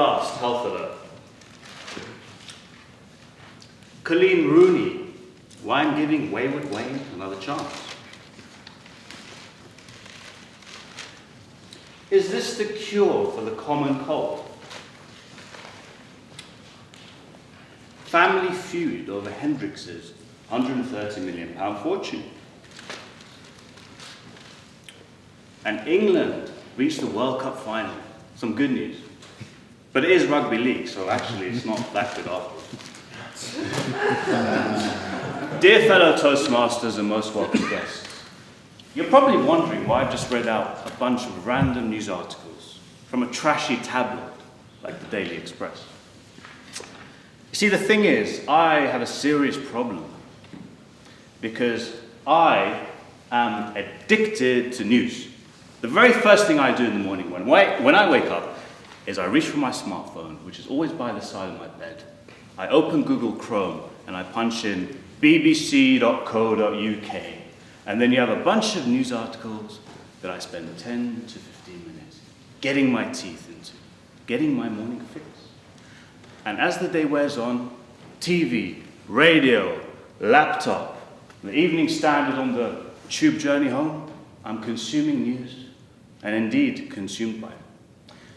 last health alert. Colleen Rooney, why I'm giving Wayward Wayne another chance. Is this the cure for the common cold? Family feud over Hendrix's £130 million fortune. And England reached the World Cup final. Some good news. But it is rugby league, so actually it's not that good afterwards. Dear fellow Toastmasters and most welcome guests, you're probably wondering why I've just read out a bunch of random news articles from a trashy tabloid like the Daily Express. You see, the thing is, I have a serious problem because I am addicted to news. The very first thing I do in the morning when I wake up is I reach for my smartphone, which is always by the side of my bed. I open Google Chrome and I punch in bbc.co.uk, and then you have a bunch of news articles that I spend 10 to 15 minutes getting my teeth into, getting my morning fix. And as the day wears on, TV, radio, laptop, the Evening Standard on the tube journey home, I'm consuming news, and indeed consumed by it.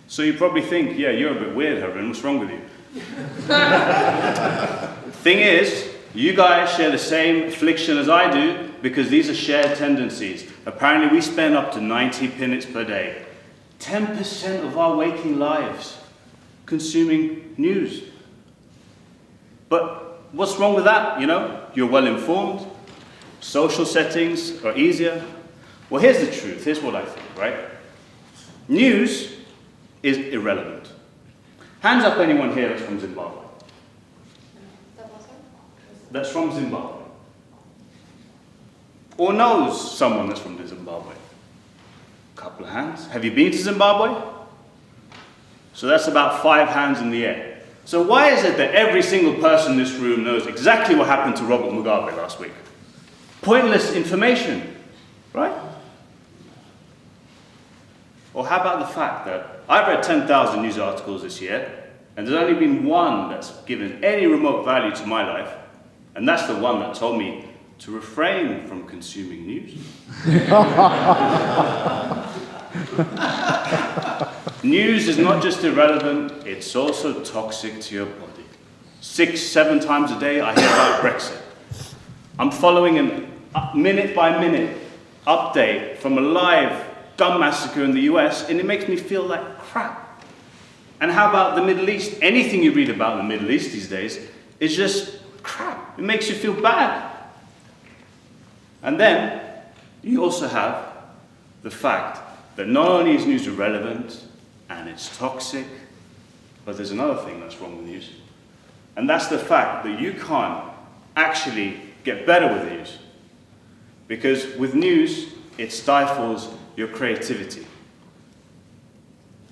So you probably think, yeah, you're a bit weird, Harun, what's wrong with you? Thing is, you guys share the same affliction as I do because these are shared tendencies. Apparently we spend up to 90 minutes per day. 10% of our waking lives consuming news. But what's wrong with that? You know, you're well informed, social settings are easier. Well, here's the truth, here's what I think, right? News is irrelevant. Hands up anyone here that's from Zimbabwe. That's from Zimbabwe. Or knows someone that's from Zimbabwe. Couple of hands. Have you been to Zimbabwe? So that's about 5 hands in the air. So why is it that every single person in this room knows exactly what happened to Robert Mugabe last week? Pointless information, right? Or how about the fact that I've read 10,000 news articles this year, and there's only been one that's given any remote value to my life, and that's the one that told me to refrain from consuming news. News is not just irrelevant, it's also toxic to your body. 6, 7 times a day I hear about Brexit. I'm following a minute-by-minute update from a live gun massacre in the US, and it makes me feel like crap. And how about the Middle East? Anything you read about the Middle East these days is just crap. It makes you feel bad. And then you also have the fact that not only is news irrelevant and it's toxic, but there's another thing that's wrong with news. And that's the fact that you can't actually get better with news. Because with news, it stifles your creativity.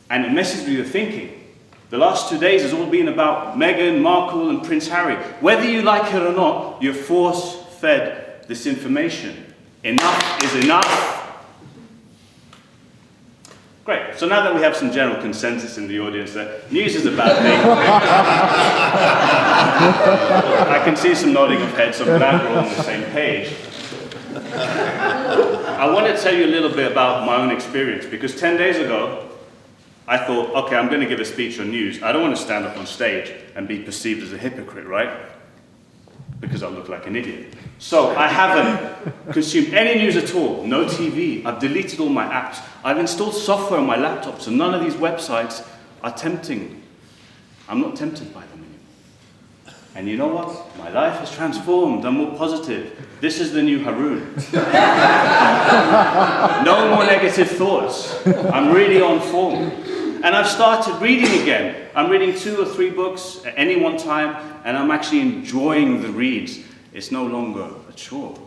And it messes with your thinking. The last 2 days has all been about Meghan Markle and Prince Harry. Whether you like it or not, you're force-fed this information. Enough is enough. Great, so now that we have some general consensus in the audience that news is a bad thing, I can see some nodding of heads, so I'm glad we're all on the same page. I want to tell you a little bit about my own experience, because 10 days ago, I thought, okay, I'm going to give a speech on news. I don't want to stand up on stage and be perceived as a hypocrite, right? Because I look like an idiot. So I haven't consumed any news at all, no TV. I've deleted all my apps. I've installed software on my laptop, so none of these websites are tempting. I'm not tempted by them anymore. And you know what? My life has transformed. I'm more positive. This is the new Harun. No more negative thoughts. I'm really on form. And I've started reading again. I'm reading 2 or 3 books at any one time, and I'm actually enjoying the reads. It's no longer a chore.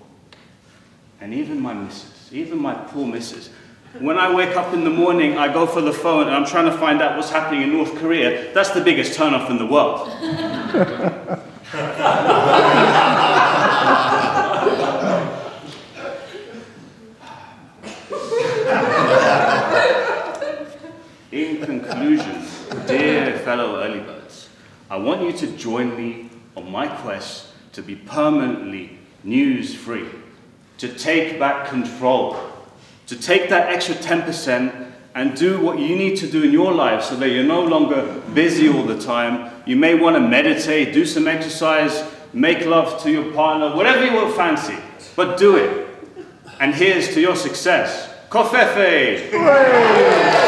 And even my missus, even my poor missus, when I wake up in the morning, I go for the phone and I'm trying to find out what's happening in North Korea. That's the biggest turn-off in the world. In conclusion, dear fellow fellow early birds, I want you to join me on my quest to be permanently news-free, to take back control, to take that extra 10% and do what you need to do in your life so that you're no longer busy all the time. You may want to meditate, do some exercise, make love to your partner, whatever you will fancy, but do it. And here's to your success. Kofefe!